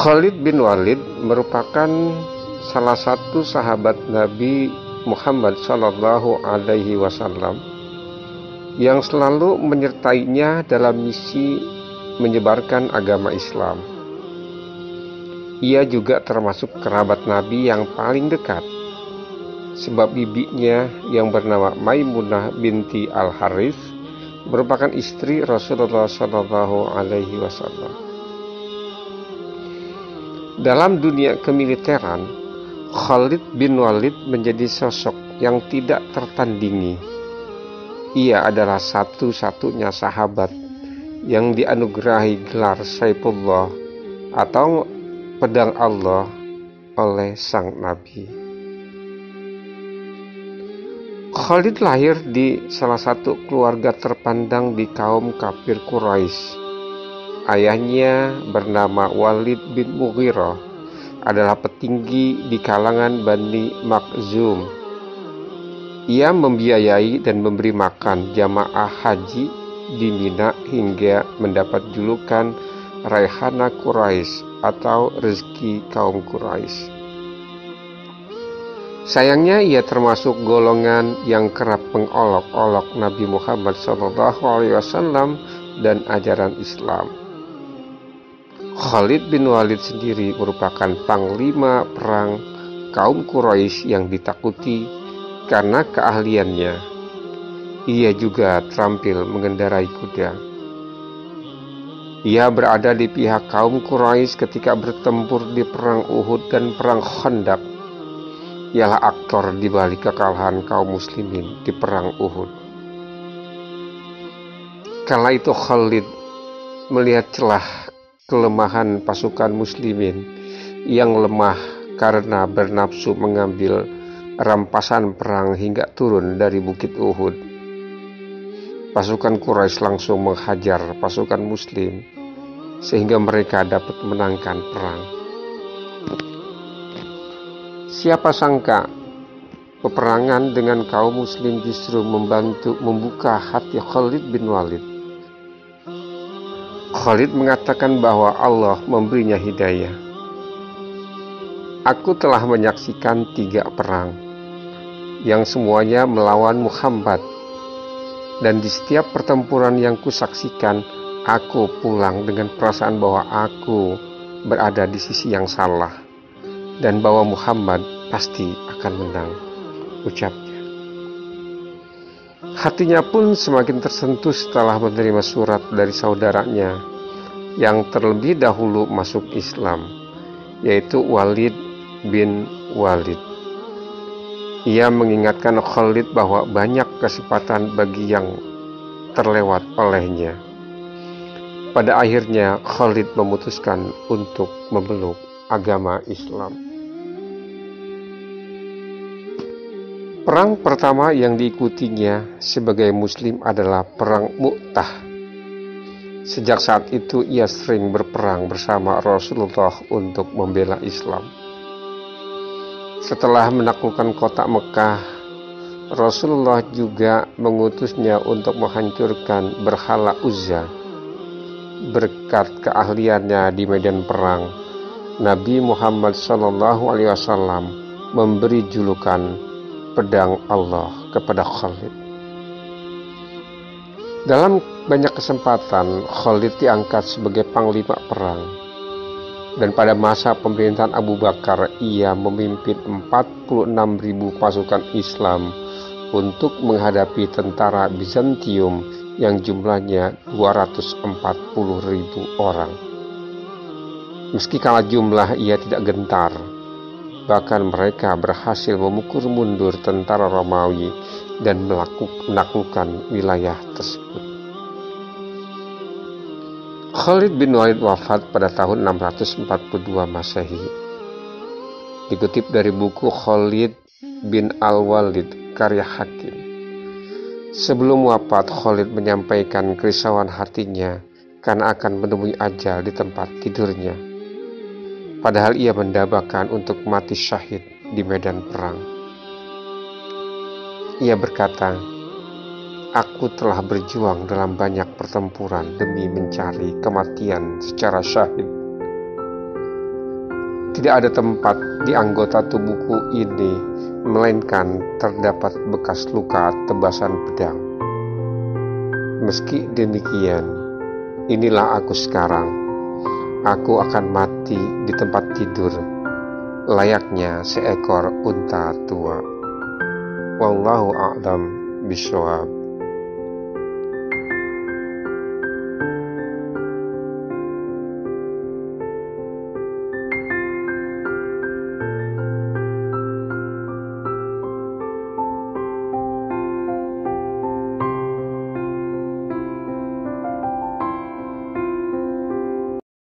Khalid bin Walid merupakan salah satu sahabat Nabi Muhammad Shallallahu Alaihi Wasallam yang selalu menyertainya dalam misi menyebarkan agama Islam. Ia juga termasuk kerabat Nabi yang paling dekat, sebab bibinya yang bernama Maimunah binti Al-Harith merupakan istri Rasulullah Shallallahu Alaihi Wasallam. Dalam dunia kemiliteran, Khalid bin Walid menjadi sosok yang tidak tertandingi. Ia adalah satu-satunya sahabat yang dianugerahi gelar Saifullah atau pedang Allah oleh sang Nabi. Khalid lahir di salah satu keluarga terpandang di kaum kafir Quraisy. Ayahnya bernama Walid bin Mughirah, adalah petinggi di kalangan Bani Makhzum. Ia membiayai dan memberi makan jamaah haji di Mina hingga mendapat julukan Raihana Quraisy atau rezeki kaum Quraisy. Sayangnya ia termasuk golongan yang kerap mengolok-olok Nabi Muhammad SAW dan ajaran Islam. Khalid bin Walid sendiri merupakan panglima perang kaum Quraisy yang ditakuti karena keahliannya. Ia juga terampil mengendarai kuda. Ia berada di pihak kaum Quraisy ketika bertempur di perang Uhud dan perang Khandaq. Ialah aktor di balik kekalahan kaum muslimin di perang Uhud. Kala itu Khalid melihat celah kelemahan pasukan muslimin yang lemah karena bernafsu mengambil rampasan perang hingga turun dari bukit Uhud. Pasukan Quraisy langsung menghajar pasukan muslim sehingga mereka dapat menangkan perang. Siapa sangka peperangan dengan kaum muslim justru membuka hati Khalid bin Walid. Khalid mengatakan bahwa Allah memberinya hidayah. Aku telah menyaksikan 3 perang yang semuanya melawan Muhammad, dan di setiap pertempuran yang kusaksikan, aku pulang dengan perasaan bahwa aku berada di sisi yang salah dan bahwa Muhammad pasti akan menang, ucapnya. Hatinya pun semakin tersentuh setelah menerima surat dari saudaranya yang terlebih dahulu masuk Islam, yaitu Walid bin Walid. Ia mengingatkan Khalid bahwa banyak kesempatan bagi yang terlewat olehnya. Pada akhirnya Khalid memutuskan untuk memeluk agama Islam. Perang pertama yang diikutinya sebagai muslim adalah Perang Mu'tah. Sejak saat itu ia sering berperang bersama Rasulullah untuk membela Islam. Setelah menaklukkan kota Mekah, Rasulullah juga mengutusnya untuk menghancurkan berhala Uzza. Berkat keahliannya di medan perang, Nabi Muhammad SAW memberi julukan pedang Allah kepada Khalid. Dalam banyak kesempatan, Khalid diangkat sebagai panglima perang. Dan pada masa pemerintahan Abu Bakar, ia memimpin 46.000 pasukan Islam untuk menghadapi tentara Bizantium yang jumlahnya 240.000 orang. Meski kalah jumlah, ia tidak gentar. Bahkan mereka berhasil memukul mundur tentara Romawi dan menaklukkan wilayah tersebut. Khalid bin Walid wafat pada tahun 642 Masehi. Dikutip dari buku Khalid bin Al-Walid karya Hakim. Sebelum wafat, Khalid menyampaikan kerisauan hatinya karena akan menemui ajal di tempat tidurnya. Padahal ia mendambakan untuk mati syahid di medan perang. Ia berkata, "Aku telah berjuang dalam banyak pertempuran demi mencari kematian secara syahid. Tidak ada tempat di anggota tubuhku ini, melainkan terdapat bekas luka tebasan pedang. Meski demikian, inilah aku sekarang. Aku akan mati di tempat tidur, layaknya seekor unta tua. Wallahu a'lam bishawab."